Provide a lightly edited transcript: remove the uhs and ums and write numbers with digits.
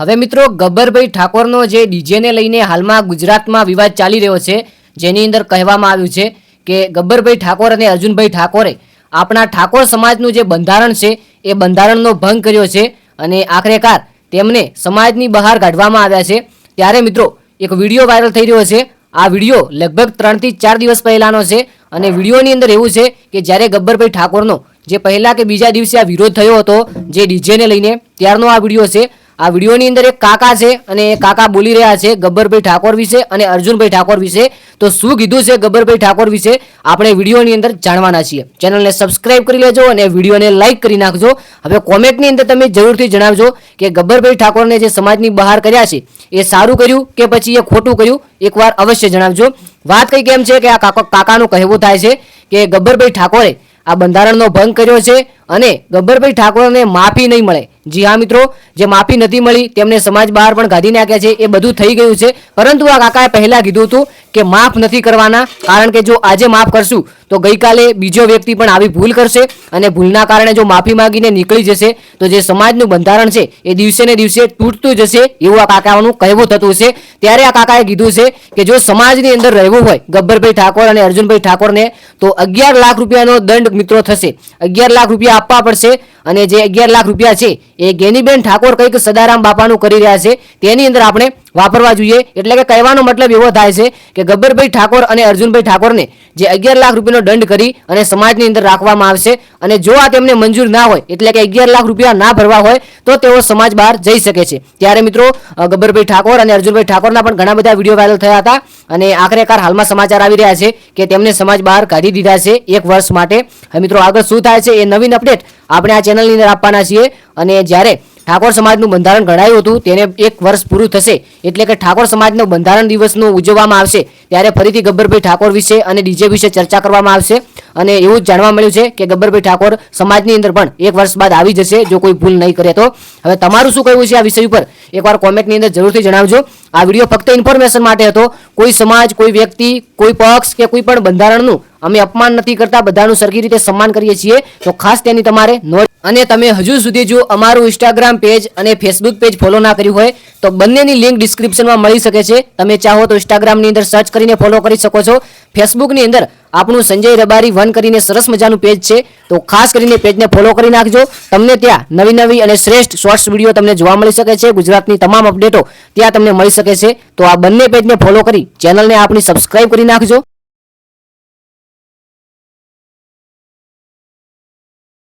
હવે મિત્રો ગબ્બરભાઈ ઠાકોરનો જે ડીજેને લઈને હાલમાં ગુજરાતમાં વિવાદ ચાલી રહ્યો છે, જેની અંદર કહેવામાં આવ્યું છે કે ગબ્બરભાઈ ઠાકોર અને અર્જુનભાઈ ઠાકોરે આપણા ઠાકોર સમાજનું જે બંધારણ છે એ બંધારણનો ભંગ કર્યો છે અને આખરેકાર તેમને સમાજની બહાર કાઢવામાં આવ્યા છે। ત્યારે મિત્રો એક વિડીયો વાયરલ થઈ રહ્યો છે। આ વિડીયો લગભગ 3 થી 4 દિવસ પહેલાનો છે અને વિડીયોની અંદર એવું છે કે જ્યારે ગબ્બરભાઈ ઠાકોરનો જે પહેલા કે બીજા દિવસે આ વિરોધ થયો હતો જે ડીજેને લઈને, ત્યારનો આ વિડીયો છે। આ વિડીયોની અંદર એક કાકા છે અને એ કાકા બોલી રહ્યા છે ગબ્બરભાઈ ઠાકોર વિશે અને અર્જુનભાઈ ઠાકોર વિશે। તો શું કીધું છે ગબ્બરભાઈ ઠાકોર વિશે આપણે વિડીયોની અંદર જાણવાના છીએ। ચેનલને સબસ્ક્રાઇબ કરી લેજો અને વિડીયોને લાઇક કરી નાખજો। હવે કોમેન્ટની અંદર તમે જરૂરથી જણાવજો કે ગબ્બરભાઈ ઠાકોરને જે સમાજની બહાર કર્યા છે એ સારું કર્યું કે પછી એ ખોટું કર્યું, એકવાર અવશ્ય જણાવજો। વાત કઈ કેમ છે કે આ કાકાનું કહેવું થાય છે કે ગબ્બરભાઈ ઠાકોરે આ બંધારણનો ભંગ કર્યો છે અને ગબ્બરભાઈ ઠાકોરને માફી નહીં મળે। જી હા મિત્રો, જે માફી નથી મળી તેમને સમાજ બહાર પણ કાઢી નાખ્યા છે, એ બધું થઈ ગયું છે। પરંતુ આ કાકાએ પહેલા કીધું હતું કે માફ નથી કરવાના, કારણ કે જો આજે માફ કરશું તો ગઈકાલે બીજો વ્યક્તિ પણ આવી ભૂલ કરશે અને ભૂલના કારણે જો માફી માંગીને નીકળી જશે તો જે સમાજનું બંધારણ છે એ દિવસે ને દિવસે તૂટતું જશે, એવું આ કાકાનું કહેવું થતું છે। ત્યારે આ કાકાએ કીધું છે કે જો સમાજની અંદર રહેવું હોય ગબ્બરભાઈ ઠાકોર અને અર્જુનભાઈ ઠાકોરને તો 11 લાખ રૂપિયાનો દંડ મિત્રો થશે। 11 લાખ રૂપિયા આપવા પડશે અને જે 11 લાખ રૂપિયા છે એ ગેનીબેન ઠાકોર કંઈક સદારામ બાપાનું કરી રહ્યા છે તેની અંદર આપણે વાપરવા જોઈએ। એટલે કે કહેવાનો મતલબ એવો થાય છે કે ગબ્બરભાઈ ઠાકોર અને અર્જુનભાઈ ઠાકોરને જે 11 લાખ રૂપિયાનો દંડ કરી અને સમાજની અંદર રાખવામાં આવશે અને જો આ તેમને મંજૂર ના હોય, એટલે કે 11 લાખ રૂપિયા ના ભરવા હોય તો તેઓ સમાજ બહાર જઈ શકે છે। ત્યારે મિત્રો ગબ્બરભાઈ ઠાકોર અને અર્જુનભાઈ ઠાકોરના પણ ઘણા બધા વિડીયો વાયરલ થયા હતા અને આખરેકાર હાલમાં સમાચાર આવી રહ્યા છે કે તેમને સમાજ બહાર કાઢી દીધા છે 1 વર્ષ માટે। હવે મિત્રો આગળ શું થાય છે એ નવીન અપડેટ આપણે આ ચેનલની અંદર આપવાના છીએ અને જ્યારે ઠાકોર સમાજનું બંધારણ ઘડાયું હતું તેને 1 વર્ષ પૂરું થશે, એટલે કે ઠાકોર સમાજનો બંધારણ દિવસનું ઉજવવામાં આવશે ત્યારે ફરીથી ગબ્બરભાઈ ઠાકોર વિશે અને ડીજે વિશે ચર્ચા કરવામાં આવશે અને એવું જ જાણવા મળ્યું છે કે ગબ્બરભાઈ ઠાકોર સમાજની અંદર પણ 1 વર્ષ બાદ આવી જશે જો કોઈ ભૂલ નહીં કરે તો। હવે તમારું શું કહેવું છે આ વિષય ઉપર એકવાર કોમેન્ટની અંદર જરૂરથી જણાવજો। આ વિડીયો ફક્ત ઇન્ફોર્મેશન માટે હતો, કોઈ સમાજ, કોઈ વ્યક્તિ, કોઈ પક્ષ કે કોઈ પણ બંધારણનું અમે અપમાન નથી કરતા, બધાનું સરખી રીતે સન્માન કરીએ છીએ, તો ખાસ તેની તમારે નોંધ। અને તમે હજુ સુધી જો અમારું ઇન્સ્ટાગ્રામ પેજ અને ફેસબુક પેજ ફોલો ના કર્યું હોય તો બંનેની લિંક ડિસ્ક્રિપ્શનમાં મળી શકે છે। તમે ચાહો તો ઇન્સ્ટાગ્રામની અંદર સર્ચ કરીને ફોલો કરી શકો છો। ફેસબુકની અંદર આપણું સંજય રબારી 1 કરીને સરસ મજાનું પેજ છે, તો ખાસ કરીને પેજને ફોલો કરી નાખજો। તમને ત્યાં નવી અને શ્રેષ્ઠ શોર્ટ્સ વિડીયો તમને જોવા મળી શકે છે, ગુજરાતની તમામ અપડેટો ત્યાં તમને મળી શકે છે। તો આ બંને પેજને ફોલો કરી ચેનલને આપણી સબસ્ક્રાઇબ કરી નાખજો।